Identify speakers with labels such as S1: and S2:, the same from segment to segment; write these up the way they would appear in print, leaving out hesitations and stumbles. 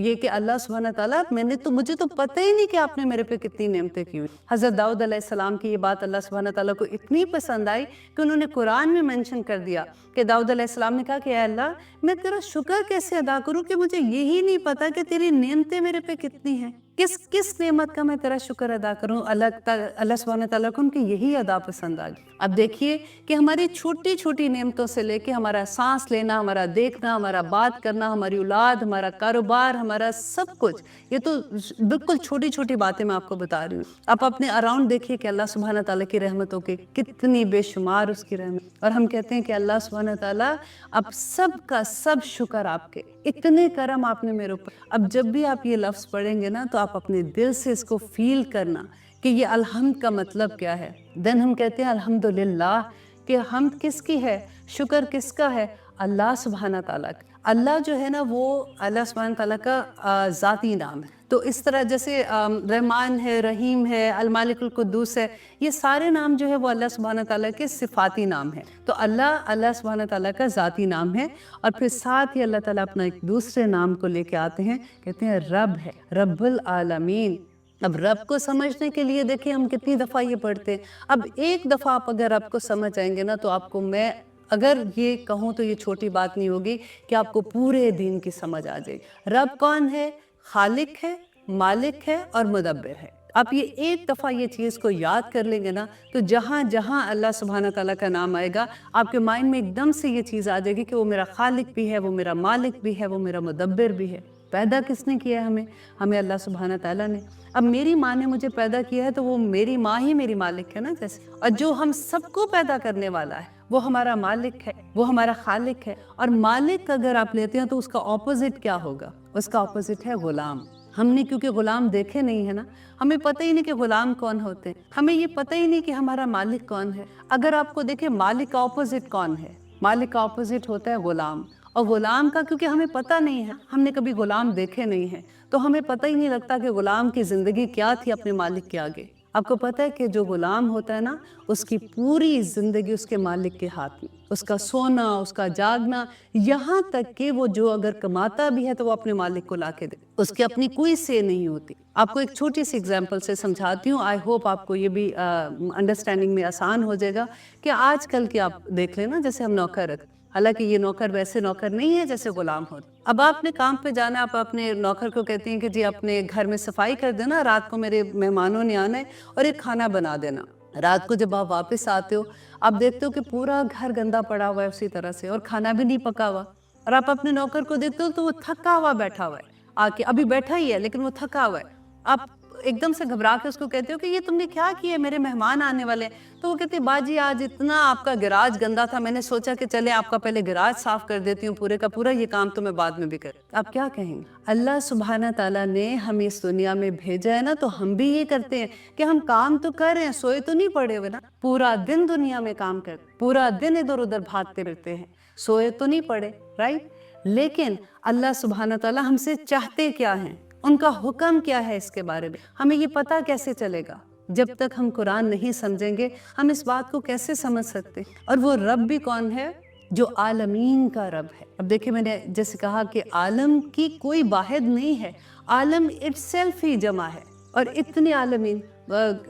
S1: یہ کہ اللہ سبحانہ تعالیٰ مجھے تو پتہ ہی نہیں کہ آپ نے میرے پہ کتنی نعمتیں کی ہوئی. حضرت داؤد علیہ السلام کی یہ بات اللہ سبحانہ تعالیٰ کو اتنی پسند آئی کہ انہوں نے قرآن میں منشن کر دیا کہ داؤد علیہ السلام نے کہا کہ اے اللہ میں تیرا شکر کیسے ادا کروں کہ مجھے یہی نہیں پتا کہ تیری نعمتیں میرے پہ کتنی ہیں. کس نعمت کا میں تیرا شکر ادا کروں. اللہ سبحانہ تعالیٰ کو ان کی یہی ادا پسند آ گئی. اب دیکھیے کہ ہماری چھوٹی چھوٹی نعمتوں سے لے کے ہمارا سانس لینا, ہمارا دیکھنا, ہمارا بات کرنا, ہماری اولاد, ہمارا کاروبار, ہمارا سب کچھ, یہ تو بالکل چھوٹی چھوٹی باتیں میں آپ کو بتا رہی ہوں. آپ اپنے اراؤنڈ دیکھیے کہ اللہ سبحانہ تعالیٰ کی رحمتوں کے کتنی بے شمار اس کی رحمت, اور ہم کہتے ہیں کہ اللہ سبحانہ تعالیٰ اب سب کا سب شکر آپ کے, اتنے کرم آپ نے میرے اوپر. اب جب بھی آپ یہ لفظ پڑھیں گے نا تو آپ اپنے دل سے اس کو فیل کرنا کہ یہ الحمد کا مطلب کیا ہے. دین ہم کہتے ہیں الحمدللہ, کہ حمد کس کی ہے, شکر کس کا ہے, اللہ سبحانہ تعالیٰ کا. اللہ جو ہے نا وہ اللہ سبحانہ تعالیٰ کا ذاتی نام ہے. تو اس طرح جیسے رحمان ہے, رحیم ہے, المالک القدوس ہے, یہ سارے نام جو ہے وہ اللہ سبحانہ تعالیٰ کے صفاتی نام ہیں. تو اللہ سبحانہ تعالیٰ کا ذاتی نام ہے. اور پھر ساتھ ہی اللہ تعالیٰ اپنا ایک دوسرے نام کو لے کے آتے ہیں, کہتے ہیں رب ہے, رب العالمین. اب رب کو سمجھنے کے لیے دیکھیں ہم کتنی دفعہ یہ پڑھتے ہیں. اب ایک دفعہ آپ اگر رب کو سمجھ آئیں گے نا تو آپ کو, میں اگر یہ کہوں تو یہ چھوٹی بات نہیں ہوگی کہ آپ کو پورے دین کی سمجھ آ جائے. رب کون ہے؟ خالق ہے, مالک ہے اور مدبر ہے. آپ یہ ایک دفعہ یہ چیز کو یاد کر لیں گے نا تو جہاں جہاں اللہ سبحانہ تعالیٰ کا نام آئے گا آپ کے مائنڈ میں ایک دم سے یہ چیز آ جائے گی کہ وہ میرا خالق بھی ہے, وہ میرا مالک بھی ہے, وہ میرا مدبر بھی ہے. پیدا کس نے کیا ہے ہمیں اللہ سبحانہ تعالیٰ نے. اب میری ماں نے مجھے پیدا کیا ہے تو وہ میری ماں ہی میری مالک ہے نا جیسے. اور جو ہم سب کو پیدا کرنے والا ہے وہ ہمارا مالک ہے, وہ ہمارا خالق ہے. اور مالک اگر آپ لیتے ہیں تو اس کا اپوزٹ کیا ہوگا؟ اس کا اپوزٹ ہے غلام. ہم نے کیونکہ غلام دیکھے نہیں ہے نا, ہمیں پتہ ہی نہیں کہ غلام کون ہوتے ہیں, ہمیں یہ پتہ ہی نہیں کہ ہمارا مالک کون ہے. اگر آپ کو دیکھیں مالک کا اپوزٹ کون ہے؟ مالک کا اپوزٹ ہوتا ہے غلام. اور غلام کا کیونکہ ہمیں پتہ نہیں ہے, ہم نے کبھی غلام دیکھے نہیں ہیں, تو ہمیں پتہ ہی نہیں لگتا کہ غلام کی زندگی کیا تھی اپنے مالک کے آگے. آپ کو پتہ ہے کہ جو غلام ہوتا ہے نا اس کی پوری زندگی اس کے مالک کے ہاتھ میں, اس کا سونا, اس کا جاگنا, یہاں تک کہ وہ جو اگر کماتا بھی ہے تو وہ اپنے مالک کو لا کے دے, اس کی اپنی کوئی سے نہیں ہوتی. آپ کو ایک چھوٹی سی اگزامپل سے سمجھاتی ہوں, آئی ہوپ آپ کو یہ بھی انڈرسٹینڈنگ میں آسان ہو جائے گا. کہ آج کل کے آپ دیکھ لیں نا جیسے ہم نوکر رکھتے, حالانکہ یہ نوکر ویسے نوکر نہیں ہے جیسے غلام ہوتے. اب آپ نے کام پہ جانا ہے, آپ اپنے نوکر کو کہتے ہیں کہ جی اپنے گھر میں صفائی کر دینا, رات کو میرے مہمانوں نے آنا ہے اور ایک کھانا بنا دینا. رات کو جب آپ واپس آتے ہو آپ دیکھتے ہو کہ پورا گھر گندا پڑا ہوا ہے اسی طرح سے, اور کھانا بھی نہیں پکا ہوا. اور آپ اپنے نوکر کو دیکھتے ہو تو وہ تھکا ہوا بیٹھا ہوا ہے, آ کے ابھی بیٹھا ہی ہے لیکن وہ تھکا ہوا ہے. آپ ایک دم سے گھبرا کے اس کو کہتے ہو کہ یہ تم نے کیا کیا ہے, میرے مہمان آنے والے ہیں. تو وہ کہتے ہیں باجی آج اتنا آپ کا گراج گندا تھا, میں نے سوچا کہ چلے آپ کا پہلے گراج صاف کر دیتی ہوں پورے کا پورا, یہ کام تو میں بعد میں بھی کر. آپ کیا کہیں گے؟ اللہ سبحانہ تعالیٰ نے ہمیں اس دنیا میں بھیجا ہے نا تو ہم بھی یہ کرتے ہیں کہ ہم کام تو کر رہے ہیں, سوئے تو نہیں پڑے ہوئے نا. پورا دن دنیا میں کام کرتے, پورا دن ادھر ادھر بھاگتے رہتے ہیں, سوئے تو نہیں پڑے, رائٹ. لیکن اللہ سبحانہ تعالیٰ ہم سے چاہتے کیا ہیں, ان کا حکم کیا ہے, اس کے بارے میں ہمیں یہ پتہ کیسے چلے گا؟ جب تک ہم قرآن نہیں سمجھیں گے ہم اس بات کو کیسے سمجھ سکتے؟ اور وہ رب بھی کون ہے؟ جو عالمین کا رب ہے. اب دیکھیں میں نے جیسے کہا کہ عالم کی کوئی واحد نہیں ہے, عالم اٹ سیلف ہی جمع ہے, اور اتنے عالمین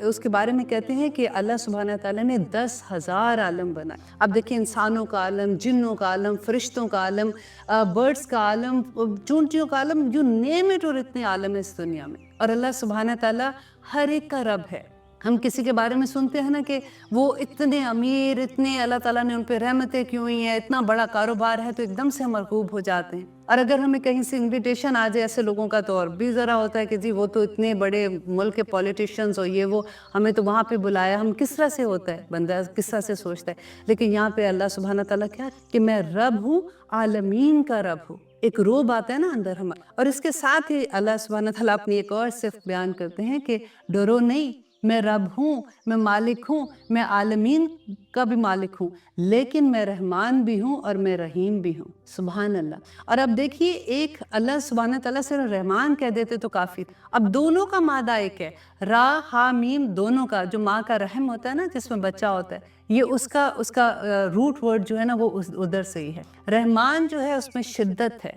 S1: اس کے بارے میں کہتے ہیں کہ اللہ سبحانہ تعالیٰ نے 10,000 عالم بنائے. اب دیکھیں انسانوں کا عالم, جنوں کا عالم, فرشتوں کا عالم, برڈز کا عالم, چونٹیوں کا عالم, جو نیم اٹ, اور اتنے عالم ہے اس دنیا میں. اور اللہ سبحانہ تعالیٰ ہر ایک کا رب ہے. ہم کسی کے بارے میں سنتے ہیں نا کہ وہ اتنے امیر, اتنے اللہ تعالیٰ نے ان پہ رحمتیں کی ہوئی ہیں, اتنا بڑا کاروبار ہے, تو ایک دم سے ہم مرغوب ہو جاتے ہیں. اور اگر ہمیں کہیں سے انویٹیشن آ جائے ایسے لوگوں کا تو اور بھی ذرا ہوتا ہے کہ جی وہ تو اتنے بڑے ملک کے پولیٹیشینز اور یہ وہ, ہمیں تو وہاں پہ بلایا. ہم کس طرح سے ہوتا ہے بندہ, کس طرح سے سوچتا ہے. لیکن یہاں پہ اللہ سبحانہ تعالیٰ کیا کہ میں رب ہوں, عالمین کا رب ہوں. ایک روب آتا ہے نا اندر ہمارا. اور اس کے ساتھ ہی اللہ سبحانہ تعالیٰ اپنی ایک اور صفت بیان کرتے ہیں کہ ڈرو نہیں, میں رب ہوں, میں مالک ہوں, میں عالمین کا بھی مالک ہوں, لیکن میں رحمان بھی ہوں اور میں رحیم بھی ہوں. سبحان اللہ. اور اب دیکھیے ایک اللہ سبحانہ تعالیٰ سے رحمان کہہ دیتے تو کافی, اب دونوں کا مادہ ایک ہے, را ہا میم, دونوں کا. جو ماں کا رحم ہوتا ہے نا جس میں بچہ ہوتا ہے, یہ اس کا روٹ ورڈ جو ہے نا وہ ادھر سے ہی ہے. رحمان جو ہے اس میں شدت ہے,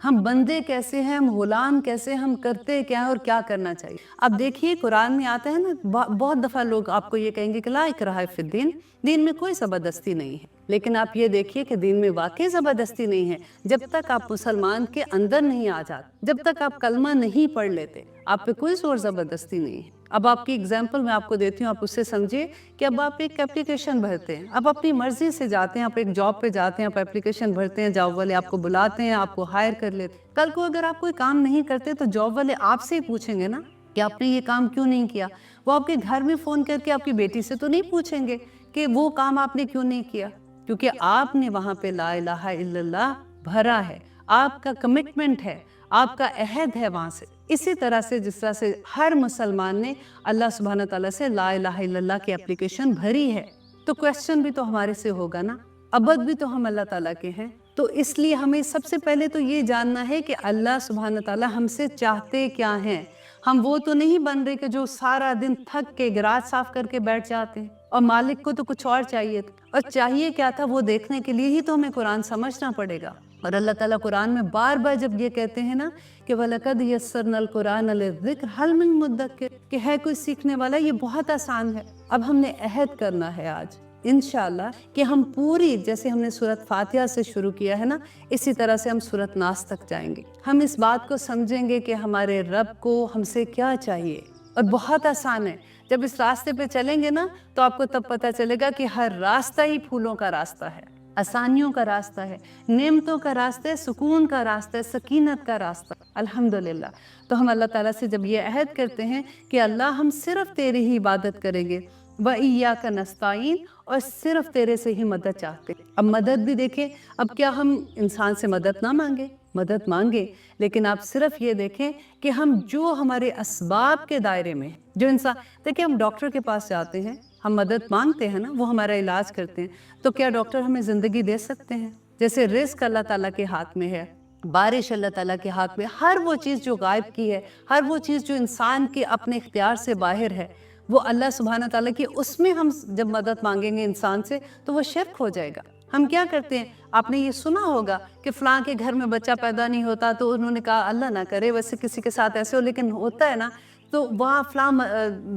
S1: ہم بندے کیسے ہیں, ہم غلام کیسے, ہم کرتے کیا ہیں اور کیا کرنا چاہیے. اب دیکھیے قرآن میں آتا ہے نا, بہت دفعہ لوگ آپ کو یہ کہیں گے کہ لا اکراہ فی الدین, دین میں کوئی زبردستی نہیں ہے. لیکن آپ یہ دیکھیے کہ دین میں واقعی زبردستی نہیں ہے. جب تک آپ مسلمان کے اندر نہیں آ جاتے, جب تک آپ کلمہ نہیں پڑھ لیتے, آپ پہ کوئی زور زبردستی نہیں ہے. اب آپ کی اگزامپل میں آپ کو دیتی ہوں, آپ اس سے سمجھیے کہ اب آپ ایک اپلیکیشن بھرتے ہیں, اب اپنی مرضی سے جاتے ہیں, آپ ایک جاب پہ جاتے ہیں, آپ اپلیکیشن بھرتے ہیں, جاب والے آپ کو بلاتے ہیں, آپ کو ہائر کر لیتے ہیں. کل کو اگر آپ کوئی کام نہیں کرتے تو جاب والے آپ سے ہی پوچھیں گے نا کہ آپ نے یہ کام کیوں نہیں کیا. وہ آپ کے گھر میں فون کر کے آپ کی بیٹی سے تو نہیں پوچھیں گے کہ وہ کام آپ نے کیوں نہیں کیا, کیونکہ آپ نے وہاں پہ لا الہ الا اللہ بھرا ہے, آپ کا کمٹمنٹ ہے, آپ کا عہد ہے وہاں سے. اسی طرح سے جس طرح سے ہر مسلمان نے اللہ سبحانہ تعالیٰ سے لا الہ الا اللہ کی اپلیکیشن بھری ہے, تو کویسچن بھی تو ہمارے سے ہوگا نا, ابد بھی تو ہم اللہ تعالیٰ کے ہیں. تو اس لیے ہمیں سب سے پہلے تو یہ جاننا ہے کہ اللہ سبحانہ تعالیٰ ہم سے چاہتے کیا ہیں. ہم وہ تو نہیں بن رہے کہ جو سارا دن تھک کے گراج صاف کر کے بیٹھ جاتے ہیں, اور مالک کو تو کچھ اور چاہیے تھا, اور چاہیے کیا تھا وہ دیکھنے کے لیے ہی تو ہمیں قرآن سمجھنا پڑے گا. اور اللہ تعالیٰ قرآن میں بار بار جب یہ کہتے ہیں نا کہ وَلَقَدْ يَسَّرْنَا الْقُرْآنَ لِلذِّكْرِ هَلْ مِن مُدَّكِرٍ, کہ ہے کوئی سیکھنے والا, یہ بہت آسان ہے. اب ہم نے عہد کرنا ہے آج انشاءاللہ کہ ہم پوری, جیسے ہم نے سورۃ فاتحہ سے شروع کیا ہے نا, اسی طرح سے ہم سورۃ ناس تک جائیں گے. ہم اس بات کو سمجھیں گے کہ ہمارے رب کو ہم سے کیا چاہیے, اور بہت آسان ہے. جب اس راستے پہ چلیں گے نا تو آپ کو تب پتہ چلے گا کہ ہر راستہ ہی پھولوں کا راستہ ہے, آسانیوں کا راستہ ہے, نعمتوں کا راستہ ہے, سکون کا راستہ ہے, سکینت کا راستہ. الحمدللہ. تو ہم اللہ تعالیٰ سے جب یہ عہد کرتے ہیں کہ اللہ ہم صرف تیری ہی عبادت کریں گے, وَإِيَّاكَ نَسْتَعِينُ, اور صرف تیرے سے ہی مدد چاہتے. اب مدد بھی دیکھیں, اب کیا ہم انسان سے مدد نہ مانگے, مدد مانگے, لیکن آپ صرف یہ دیکھیں کہ ہم جو ہمارے اسباب کے دائرے میں, جو انسان, دیکھیں ہم ڈاکٹر کے پاس جاتے ہیں, ہم مدد مانگتے ہیں نا, وہ ہمارا علاج کرتے ہیں, تو کیا ڈاکٹر ہمیں زندگی دے سکتے ہیں؟ جیسے رزق اللہ تعالیٰ کے ہاتھ میں ہے, بارش اللہ تعالیٰ کے ہاتھ میں, ہر وہ چیز جو غائب کی ہے, ہر وہ چیز جو انسان کے اپنے اختیار سے باہر ہے, وہ اللہ سبحانہ تعالیٰ کی, اس میں ہم جب مدد مانگیں گے انسان سے تو وہ شرک ہو جائے گا. ہم کیا کرتے ہیں, آپ نے یہ سنا ہوگا کہ فلاں کے گھر میں بچہ پیدا نہیں ہوتا تو انہوں نے کہا اللہ نہ کرے, ویسے کسی کے ساتھ ایسے ہو, لیکن ہوتا ہے نا, تو وہاں فلاں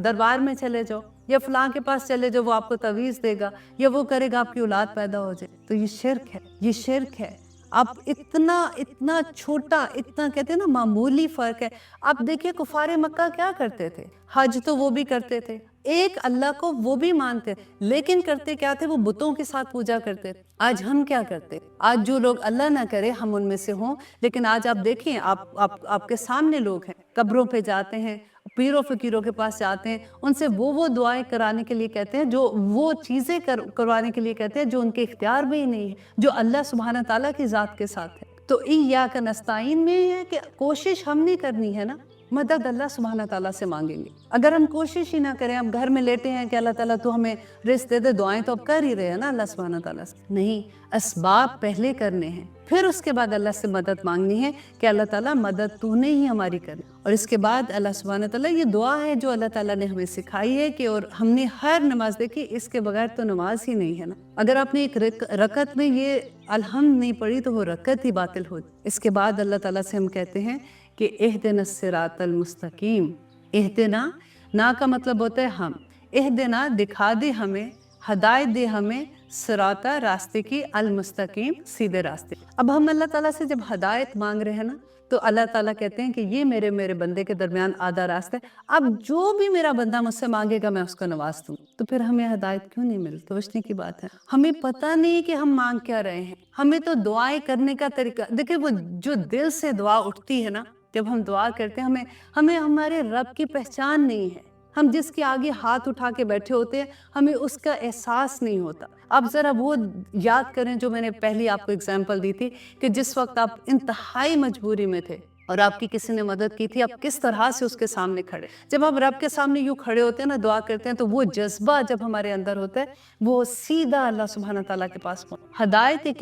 S1: دربار میں چلے جاؤ یا فلاں کے پاس چلے جاؤ, وہ آپ کو تعویذ دے گا یا وہ کرے گا آپ کی اولاد پیدا ہو جائے. تو یہ شرک ہے, یہ شرک ہے. اب اتنا چھوٹا, اتنا کہتے ہیں نا معمولی فرق ہے. اب دیکھیے کفار مکہ کیا کرتے تھے, حج تو وہ بھی کرتے تھے, ایک اللہ کو وہ بھی مانتے, لیکن کرتے کیا تھے, وہ بتوں کے ساتھ پوجا کرتے تھے. آج ہم کیا کرتے, آج جو لوگ اللہ نہ کرے ہم ان میں سے ہوں, لیکن آج آپ دیکھیں, آپ کے سامنے لوگ ہیں, قبروں پہ جاتے ہیں, پیروں فقیروں کے پاس جاتے ہیں, ان سے وہ دعائیں کرانے کے لیے کہتے ہیں, جو وہ چیزیں کروانے کے لیے کہتے ہیں جو ان کے اختیار میں ہی نہیں ہے, جو اللہ سبحانہ تعالیٰ کی ذات کے ساتھ ہے. تو ایاک نستعین میں یہ ہے کہ کوشش ہم نہیں کرنی ہے نا, مدد اللہ سبحانہ تعالیٰ سے مانگیں گے. اگر ہم کوشش ہی نہ کریں, ہم گھر میں لیٹے ہیں کہ اللہ تعالیٰ تو ہمیں رزق دے دے, دعائیں تو اب کر ہی رہے ہیں نا اللہ سبحانہ تعالیٰ سے, نہیں, اسباب پہلے کرنے ہیں, پھر اس کے بعد اللہ سے مدد مانگنی ہے کہ اللہ تعالیٰ مدد تو نے ہی ہماری کرنی. اور اس کے بعد اللہ سبحانہ تعالیٰ, یہ دعا ہے جو اللہ تعالیٰ نے ہمیں سکھائی ہے کہ, اور ہم نے ہر نماز دیکھی, اس کے بغیر تو نماز ہی نہیں ہے نا. اگر آپ نے ایک رکعت میں یہ الحمد نہیں پڑھی تو وہ رکعت ہی باطل ہوتی. اس کے بعد اللہ تعالیٰ سے ہم کہتے ہیں کہ اہدنا الصراط المستقیم. اہدنا, نا کا مطلب ہوتا ہے ہم, اہدنا دکھا دے ہمیں, ہدایت دے ہمیں, صراطہ راستے کی, المستقیم سیدھے راستے. اب ہم اللہ تعالیٰ سے جب ہدایت مانگ رہے ہیں نا, تو اللہ تعالیٰ کہتے ہیں کہ یہ میرے بندے کے درمیان آدھا راستہ ہے, اب جو بھی میرا بندہ مجھ سے مانگے گا میں اس کو نواز دوں. تو پھر ہمیں ہدایت کیوں نہیں ملتی؟ سوچنے کی بات ہے. ہمیں پتہ نہیں کہ ہم مانگ کیا رہے ہیں, ہمیں تو دعائیں کرنے کا طریقہ دیکھیں, وہ جو دل سے دعا اٹھتی ہے نا, جب ہم دعا کرتے ہیں, ہمیں ہمارے رب کی پہچان نہیں ہے. ہم جس کے آگے ہاتھ اٹھا کے بیٹھے ہوتے ہیں, ہمیں اس کا احساس نہیں ہوتا. اب ذرا وہ یاد کریں جو میں نے پہلی آپ کو اگزامپل دی تھی, کہ جس وقت آپ انتہائی مجبوری میں تھے اور آپ کی کسی نے مدد کی تھی, آپ کس طرح سے اس کے سامنے کھڑے. جب آپ رب کے سامنے یوں کھڑے ہوتے ہیں نا, دعا کرتے ہیں, تو وہ جذبہ جب ہمارے اندر ہوتا ہے, وہ سیدھا اللہ سبحانہ تعالیٰ کے پاس پہنچ. ہدایت ایک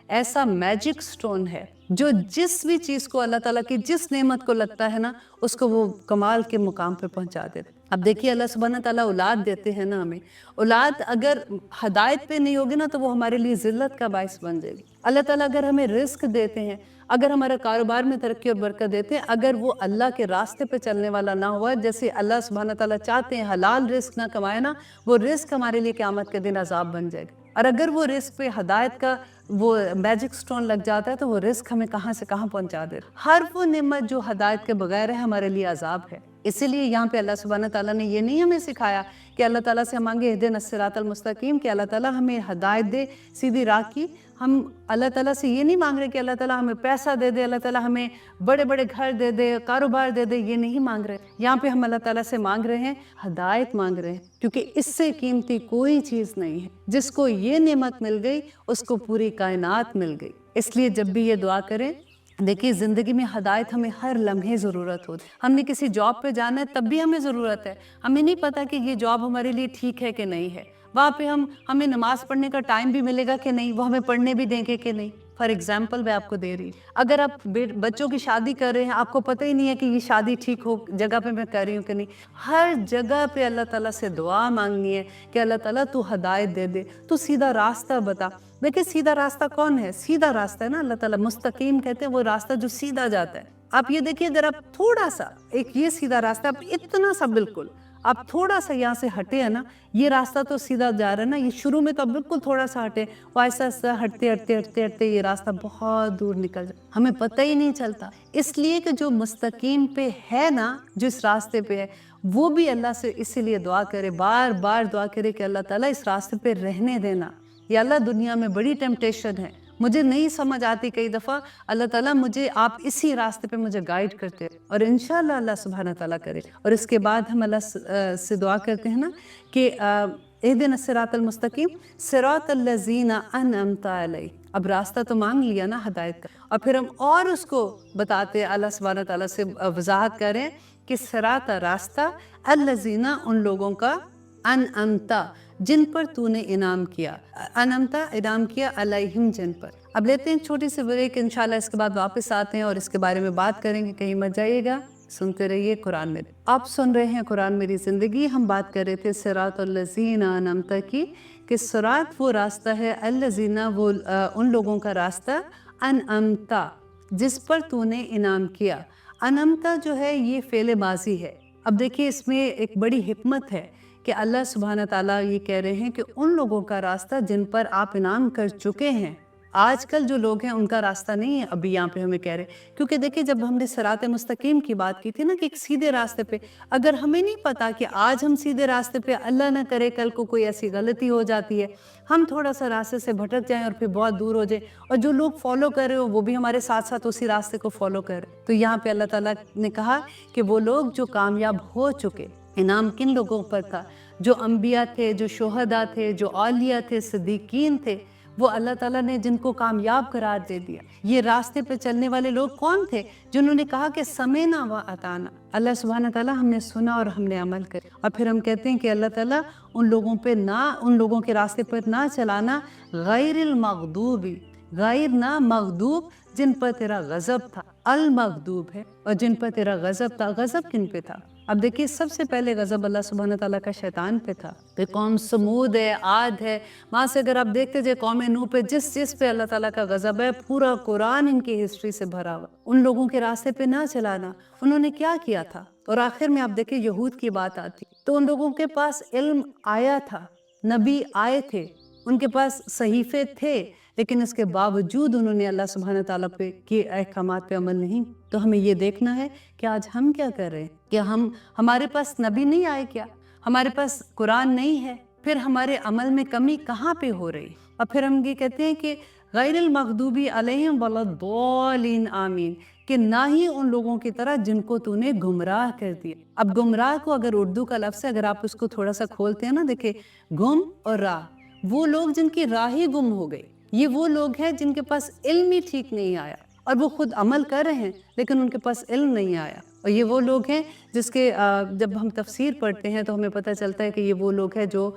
S1: ایسا میجک سٹون ہے جو جس بھی چیز کو اللہ تعالیٰ کی جس نعمت کو لگتا ہے نا, اس کو وہ کمال کے مقام پہ پہنچا دیتے. اب دیکھیے اللہ سبحانہ تعالیٰ اولاد دیتے ہیں نا ہمیں, اولاد اگر ہدایت پہ نہیں ہوگی نا تو وہ ہمارے لیے ذلت کا باعث بن جائے گی. اللہ تعالیٰ اگر ہمیں رزق دیتے ہیں, اگر ہمارا کاروبار میں ترقی اور برکت دیتے ہیں، اگر وہ اللہ کے راستے پہ چلنے والا نہ ہوا، جیسے اللہ سبحانہ تعالیٰ چاہتے ہیں حلال رزق نہ کمائے نا، وہ رزق ہمارے لیے قیامت کے دن عذاب بن جائے گا۔ اور اگر وہ رزق پہ ہدایت کا وہ میجک سٹون لگ جاتا ہے تو وہ رزق ہمیں کہاں سے کہاں پہنچا دے۔ ہر وہ نعمت جو ہدایت کے بغیر ہے ہمارے لیے عذاب ہے۔ اسی لیے یہاں پہ اللہ سبحانہ تعالیٰ نے یہ نہیں ہمیں سکھایا کہ اللہ تعالیٰ سے ہم مانگے اہدنا الصراط المستقیم، کہ اللہ تعالیٰ ہمیں ہدایت دے سیدھی راہ کی۔ ہم اللہ تعالیٰ سے یہ نہیں مانگ رہے کہ اللہ تعالیٰ ہمیں پیسہ دے دے، اللہ تعالیٰ ہمیں بڑے بڑے گھر دے دے، کاروبار دے دے، یہ نہیں مانگ رہے۔ یہاں پہ ہم اللہ تعالیٰ سے مانگ رہے ہیں ہدایت مانگ رہے ہیں، کیونکہ اس سے قیمتی کوئی چیز نہیں ہے۔ جس کو یہ نعمت مل گئی اس کو پوری کائنات مل گئی۔ اس لیے جب بھی یہ دعا کریں، دیکھیے زندگی میں ہدایت ہمیں ہر لمحے ضرورت ہوتی ہے۔ ہم نے کسی جاب پہ جانا ہے تب بھی ہمیں ضرورت ہے، ہمیں نہیں پتا کہ یہ جاب ہمارے لیے ٹھیک ہے کہ نہیں ہے، وہاں پہ ہمیں نماز پڑھنے کا ٹائم بھی ملے گا کہ نہیں، وہ ہمیں پڑھنے بھی دیں گے کہ نہیں۔ فار ایگزامپل میں آپ کو دے رہی، اگر آپ بچوں کی شادی کر رہے ہیں، آپ کو پتہ ہی نہیں ہے کہ یہ شادی ٹھیک ہو جگہ پہ میں کر رہی ہوں کہ نہیں، ہر جگہ پہ اللہ تعالیٰ سے دعا مانگنی ہے کہ اللہ تعالیٰ تو ہدایت دے دے، تو سیدھا راستہ بتا۔ دیکھیں سیدھا راستہ کون ہے؟ سیدھا راستہ ہے نا، اللہ تعالیٰ مستقیم کہتے ہیں وہ راستہ جو سیدھا جاتا ہے۔ آپ یہ دیکھیے اگر آپ تھوڑا سا ایک یہ سیدھا راستہ، آپ اتنا سا بالکل آپ تھوڑا سا یہاں سے ہٹے ہیں نا، یہ راستہ تو سیدھا جا رہا ہے نا، یہ شروع میں تو آپ بالکل تھوڑا سا ہٹے، وہ آہستہ آہستہ ہٹتے ہٹتے ہٹتے ہٹتے یہ راستہ بہت دور نکل جائے، ہمیں پتہ ہی نہیں چلتا۔ اس لیے کہ جو مستقیم پہ ہے نا، جس راستے پہ ہے، وہ بھی اللہ سے اسی لیے دعا کرے، بار بار دعا کرے کہ اللہ تعالیٰ اس راستے پہ رہنے دینا۔ یا اللہ دنیا میں بڑی ٹیمپٹیشن ہے، مجھے نہیں سمجھ آتی کئی دفعہ، اللہ تعالیٰ مجھے آپ اسی راستے پہ مجھے گائیڈ کرتے، اور انشاءاللہ اللہ سبحانہ تعالیٰ کرے۔ اور اس کے بعد ہم اللہ سے دعا کرتے ہیں نا کہ اہدنا الصراط المستقیم صراط الذین انعمت علیہم۔ اب راستہ تو مانگ لیا نا ہدایت کا، اور پھر ہم اور اس کو بتاتے اللہ سبحانہ تعالیٰ سے وضاحت کریں کہ صراط راستہ الذین ان لوگوں کا انعمت جن پر تو نے انعام کیا، انعمتا انعام کیا علیہم جن پر۔ اب لیتے ہیں چھوٹی سی بریک، انشاءاللہ اس کے بعد واپس آتے ہیں اور اس کے بارے میں بات کریں گے، کہیں مت جائیے گا، سنتے رہیے قرآن میں۔ آپ سن رہے ہیں قرآن میری زندگی، ہم بات کر رہے تھے صراط الذین انعمت کی، کہ صراط وہ راستہ ہے، الذین وہ ان لوگوں کا راستہ، انعمتا جس پر تو نے انعام کیا۔ انعمتا جو ہے یہ فعل ماضی ہے۔ اب دیکھیے اس میں ایک بڑی حکمت ہے کہ اللہ سبحانہ تعالیٰ یہ کہہ رہے ہیں کہ ان لوگوں کا راستہ جن پر آپ انعام کر چکے ہیں۔ آج کل جو لوگ ہیں ان کا راستہ نہیں ہے، ابھی یہاں پہ ہمیں کہہ رہے ہیں، کیونکہ دیکھیں جب ہم نے صراط مستقیم کی بات کی تھی نا کہ ایک سیدھے راستے پہ، اگر ہمیں نہیں پتا کہ آج ہم سیدھے راستے پہ، اللہ نہ کرے کل کو کوئی ایسی غلطی ہو جاتی ہے، ہم تھوڑا سا راستے سے بھٹک جائیں اور پھر بہت دور ہو جائیں، اور جو لوگ فالو کر رہے ہو وہ بھی ہمارے ساتھ ساتھ اسی راستے کو فالو کر رہے، تو یہاں پہ اللہ تعالیٰ نے کہا کہ وہ لوگ جو کامیاب ہو چکے، انعام کن لوگوں پر تھا؟ جو انبیاء تھے، جو شہداء تھے، جو اولیاء تھے، صدیقین تھے، وہ اللہ تعالیٰ نے جن کو کامیاب قرار دے دیا۔ یہ راستے پہ چلنے والے لوگ کون تھے؟ جنہوں نے کہا کہ سمعنا و اطعنا، اللہ سبحانہ تعالیٰ ہم نے سنا اور ہم نے عمل کرے۔ اور پھر ہم کہتے ہیں کہ اللہ تعالیٰ ان لوگوں کے راستے پر نہ چلانا، غیر المغضوب، غیر نہ مغضوب، جن پر تیرا غضب تھا، المغضوب ہے، اور جن پر تیرا غضب تھا، غضب کن پہ تھا؟ اب دیکھیے سب سے پہلے غضب اللہ سبحانہ تعالیٰ کا شیطان پہ تھا، کہ قوم سمود ہے، عاد ہے، وہاں سے اگر آپ دیکھتے جائے قوم نوح پہ، جس پہ اللہ تعالیٰ کا غضب ہے، پورا قرآن ان کی ہسٹری سے بھرا ہوا۔ ان لوگوں کے راستے پہ نہ چلانا، انہوں نے کیا کیا تھا؟ اور آخر میں آپ دیکھیں یہود کی بات آتی تو ان لوگوں کے پاس علم آیا تھا، نبی آئے تھے، ان کے پاس صحیفے تھے، لیکن اس کے باوجود انہوں نے اللہ سبحانہ تعالیٰ پہ کے احکامات پہ عمل نہیں۔ تو ہمیں یہ دیکھنا ہے کہ آج ہم کیا کر رہے ہیں، کہ ہمارے پاس نبی نہیں آئے کیا، ہمارے پاس قرآن نہیں ہے، پھر ہمارے عمل میں کمی کہاں پہ ہو رہی؟ اور پھر ہم یہ کہتے ہیں کہ غیر المغضوب علیہم ولا الضالین آمین، کہ نہ ہی ان لوگوں کی طرح جن کو تو نے گمراہ کر دیا۔ اب گمراہ کو اگر اردو کا لفظ ہے، اگر آپ اس کو تھوڑا سا کھولتے ہیں نا، دیکھیں گم اور راہ، وہ لوگ جن کی راہ ہی گم ہو گئی، یہ وہ لوگ ہیں جن کے پاس علم ہی ٹھیک نہیں آیا، اور وہ خود عمل کر رہے ہیں لیکن ان کے پاس علم نہیں آیا۔ اور یہ وہ لوگ ہیں جس کے جب ہم تفسیر پڑھتے ہیں تو ہمیں پتہ چلتا ہے کہ یہ وہ لوگ ہیں جو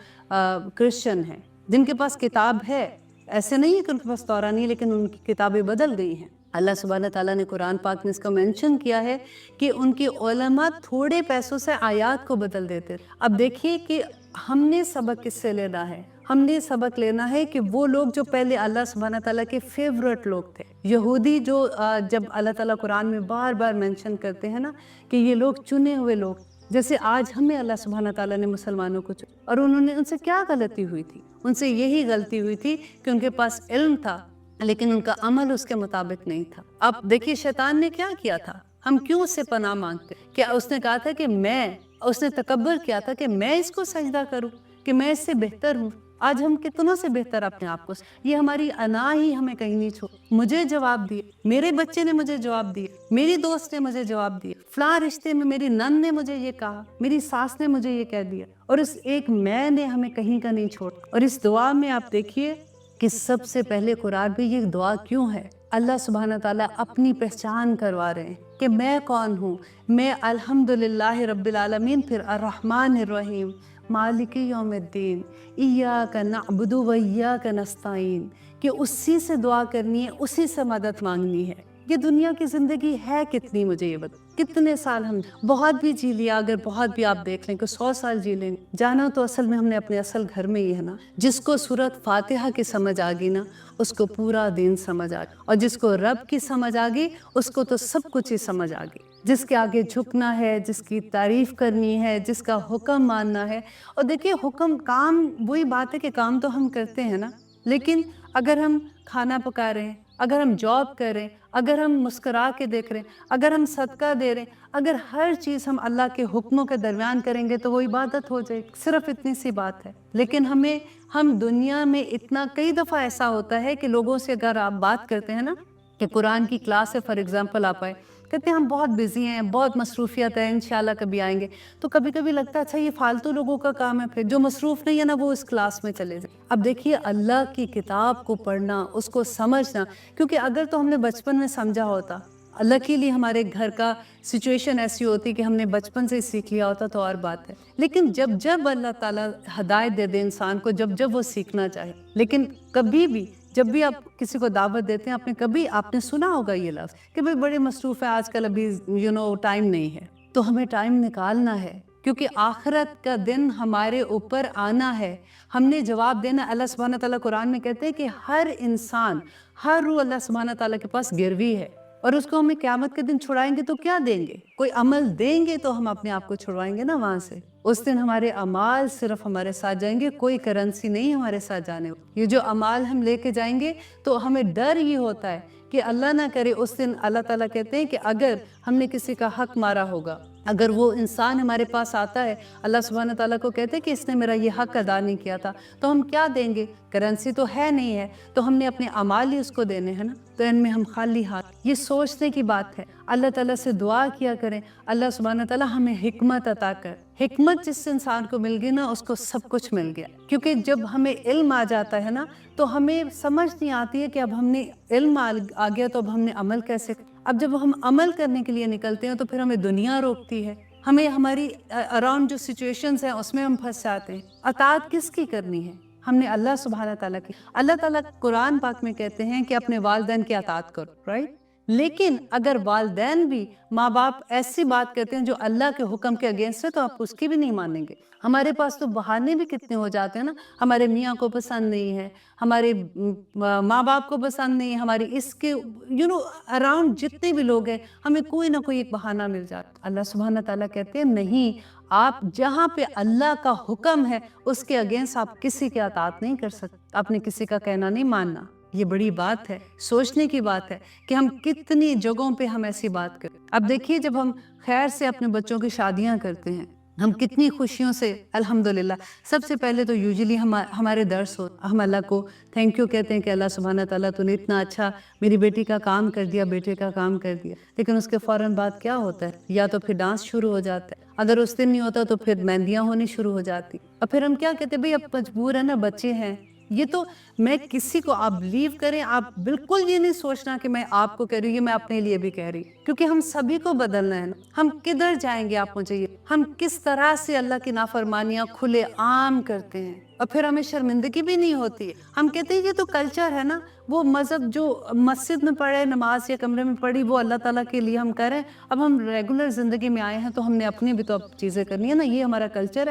S1: کرسچن ہیں، جن کے پاس کتاب ہے، ایسے نہیں ہے کہ ان کے پاس توراہ نہیں، لیکن ان کی کتابیں بدل گئی ہیں۔ اللہ سبحانہ تعالیٰ نے قرآن پاک میں اس کا مینشن کیا ہے کہ ان کی علماء تھوڑے پیسوں سے آیات کو بدل دیتے۔ اب دیکھیے کہ ہم نے سبق کس سے لینا ہے، ہم نے سبق لینا ہے کہ وہ لوگ جو پہلے اللہ سبحانہ تعالیٰ کے فیورٹ لوگ تھے، یہودی جو جب اللہ تعالیٰ قرآن میں بار بار مینشن کرتے ہیں نا کہ یہ لوگ چنے ہوئے لوگ، جیسے آج ہمیں اللہ سبحانہ تعالیٰ نے مسلمانوں کو چنا، اور انہوں نے ان سے کیا غلطی ہوئی تھی؟ ان سے یہی غلطی ہوئی تھی کہ ان کے پاس علم تھا لیکن ان کا عمل اس کے مطابق نہیں تھا۔ اب دیکھیے شیطان نے کیا کیا تھا، ہم کیوں اس سے پناہ مانگتے؟ کیا اس نے کہا تھا کہ اس نے تکبر کیا تھا کہ میں اس کو سجدہ کروں، کہ میں اس سے بہتر ہوں؟ آج ہم کتنوں سے بہتر اپنے آپ کو، یہ ہماری انا ہی ہمیں کہیں نہیں چھوڑ۔ مجھے جواب دیے، میرے بچے نے مجھے جواب دیے، میری دوست نے مجھے جواب دیا، فلاں رشتے میں میری نند نے مجھے یہ کہا، میری ساس نے مجھے یہ کہہ دیا، اور اس ایک میں نے ہمیں کہیں کا نہیں چھوڑ۔ اور اس دعا میں آپ دیکھیے کہ سب سے پہلے قرآن میں یہ دعا کیوں ہے؟ اللہ سبحانہ تعالیٰ اپنی پہچان کروا رہے ہیں کہ میں کون ہوں، میں الحمدللہ رب العالمین، پھر الرحمن الرحیم، مالک یوم الدین، ایاک نعبد و ایاک نستعین، کہ اسی سے دعا کرنی ہے، اسی سے مدد مانگنی ہے۔ یہ دنیا کی زندگی ہے کتنی، مجھے یہ بتا، کتنے سال ہم بہت بھی جی لیا، اگر بہت بھی آپ دیکھ لیں کہ 100 سال جی لیں، جانا تو اصل میں ہم نے اپنے اصل گھر میں ہی ہے نا۔ جس کو سورت فاتحہ کی سمجھ آ گئی نا، اس کو پورا دین سمجھ آ گئی، اور جس کو رب کی سمجھ آ گئی اس کو تو سب کچھ ہی سمجھ آ گئی۔ جس کے آگے جھکنا ہے، جس کی تعریف کرنی ہے، جس کا حکم ماننا ہے۔ اور دیکھیے حکم، کام، وہی بات ہے کہ کام تو ہم کرتے ہیں نا، لیکن اگر ہم کھانا پکا رہے ہیں، اگر ہم جاب کر رہے ہیں، اگر ہم مسکرا کے دیکھ رہے ہیں، اگر ہم صدقہ دے رہے ہیں، اگر ہر چیز ہم اللہ کے حکموں کے درمیان کریں گے تو وہ عبادت ہو جائے، صرف اتنی سی بات ہے۔ لیکن ہم دنیا میں اتنا، کئی دفعہ ایسا ہوتا ہے کہ لوگوں سے اگر آپ بات کرتے ہیں نا کہ قرآن کی کلاس ہے، فار ایگزامپل آپ آئے، کہتے ہیں ہم بہت بزی ہیں، بہت مصروفیت ہے، انشاءاللہ کبھی آئیں گے، تو کبھی کبھی لگتا ہے اچھا یہ فالتو لوگوں کا کام ہے، پھر جو مصروف نہیں ہے نا وہ اس کلاس میں چلے جائیں۔ اب دیکھیے اللہ کی کتاب کو پڑھنا، اس کو سمجھنا، کیونکہ اگر تو ہم نے بچپن میں سمجھا ہوتا، اللہ کے لیے ہمارے گھر کا سچویشن ایسی ہوتی کہ ہم نے بچپن سے سیکھ لیا ہوتا تو اور بات ہے، لیکن جب اللہ تعالیٰ ہدایت دے دے انسان کو، جب وہ سیکھنا چاہے۔ لیکن کبھی بھی جب بھی آپ کسی کو دعوت دیتے ہیں، آپ نے سنا ہوگا یہ لفظ کہ بھئی بڑے مصروف ہیں آج کل، ابھی ٹائم نہیں ہے، تو ہمیں ٹائم نکالنا ہے، کیونکہ آخرت کا دن ہمارے اوپر آنا ہے، ہم نے جواب دینا۔ اللہ سبحانہ تعالیٰ قرآن میں کہتے ہیں کہ ہر انسان، ہر روح اللہ سبحانہ تعالیٰ کے پاس گروی ہے، اور اس کو ہمیں قیامت کے دن چھڑائیں گے تو کیا دیں گے؟ کوئی عمل دیں گے تو ہم اپنے آپ کو چھڑوائیں گے نا وہاں سے۔ اس دن ہمارے اعمال صرف ہمارے ساتھ جائیں گے، کوئی کرنسی نہیں ہمارے ساتھ جانے۔ یہ جو اعمال ہم لے کے جائیں گے تو ہمیں ڈر یہ ہوتا ہے کہ اللہ نہ کرے اس دن اللہ تعالیٰ کہتے ہیں کہ اگر ہم نے کسی کا حق مارا ہوگا، اگر وہ انسان ہمارے پاس آتا ہے، اللہ سبحانہ تعالیٰ کو کہتے ہیں کہ اس نے میرا یہ حق ادا نہیں کیا تھا، تو ہم کیا دیں گے؟ کرنسی تو ہے نہیں ہے، تو ہم نے اپنے اعمال ہی اس کو دینے ہیں نا، تو ان میں ہم خالی ہاتھ۔ یہ سوچنے کی بات ہے، اللہ تعالیٰ سے دعا کیا کریں، اللہ سبحانہ تعالیٰ ہمیں حکمت عطا کر۔ حکمت جس انسان کو مل گئی نا، اس کو سب کچھ مل گیا، کیونکہ جب ہمیں علم آ جاتا ہے نا تو ہمیں سمجھ نہیں آتی ہے کہ اب ہم نے علم آ گیا تو اب ہم نے عمل کیسے۔ اب جب ہم عمل کرنے کے لیے نکلتے ہیں تو پھر ہمیں دنیا روکتی ہے، ہمیں ہماری اراؤنڈ جو سچویشنز ہیں اس میں ہم پھنس جاتے ہیں۔ اطاعت کس کی کرنی ہے؟ ہم نے اللہ سبحانہ تعالیٰ کی۔ اللہ تعالیٰ قرآن پاک میں کہتے ہیں کہ اپنے والدین کی اطاعت کرو، رائٹ؟ لیکن اگر والدین بھی، ماں باپ ایسی بات کرتے ہیں جو اللہ کے حکم کے اگینسٹ ہے تو آپ اس کی بھی نہیں مانیں گے۔ ہمارے پاس تو بہانے بھی کتنے ہو جاتے ہیں نا، ہمارے میاں کو پسند نہیں ہے، ہمارے ماں باپ کو پسند نہیں ہے، ہماری اس کے اراؤنڈ جتنے بھی لوگ ہیں، ہمیں کوئی نہ کوئی ایک بہانہ مل جاتا۔ اللہ سبحانہ تعالیٰ کہتے ہیں نہیں، آپ جہاں پہ اللہ کا حکم ہے اس کے اگینسٹ آپ کسی کی اطاعت نہیں کر سکتے، آپ نے کسی کا کہنا نہیں ماننا۔ یہ بڑی بات ہے، سوچنے کی بات ہے کہ ہم کتنی جگہوں پہ ہم ایسی بات کریں۔ اب دیکھیے جب ہم خیر سے اپنے بچوں کی شادیاں کرتے ہیں، ہم کتنی خوشیوں سے الحمدللہ، سب سے پہلے تو یوزلی ہمارے درس ہو، ہم اللہ کو تھینک یو کہتے ہیں کہ اللہ سبحانہ تعالیٰ تو نے اتنا اچھا میری بیٹی کا کام کر دیا، بیٹے کا کام کر دیا۔ لیکن اس کے فوراً بعد کیا ہوتا ہے؟ یا تو پھر ڈانس شروع ہو جاتا ہے، اگر اس دن نہیں ہوتا تو پھر مہندیاں ہونی شروع ہو جاتی، اور پھر ہم کیا کہتے ہیں بھئی اب مجبور ہے نا، بچے ہیں۔ یہ تو میں کسی کو، آپ بلیو کریں، آپ بالکل یہ نہیں سوچنا کہ میں آپ کو کہہ رہی ہوں، یہ میں اپنے لیے بھی کہہ رہی ہوں، کیونکہ ہم سبھی کو بدلنا ہے نا۔ ہم کدھر جائیں گے آپ مجھے یہ، ہم کس طرح سے اللہ کی نافرمانیاں کھلے عام کرتے ہیں، اور پھر ہمیں شرمندگی بھی نہیں ہوتی ہے۔ ہم کہتے ہیں یہ تو کلچر ہے نا، وہ مذہب جو مسجد میں پڑھے، نماز یا کمرے میں پڑھی، وہ اللہ تعالیٰ کے لیے ہم کر رہے ہیں۔ اب ہم ریگولر زندگی میں آئے ہیں تو ہم نے اپنی بھی تو اب چیزیں کرنی ہے نا، یہ ہمارا کلچر ہے۔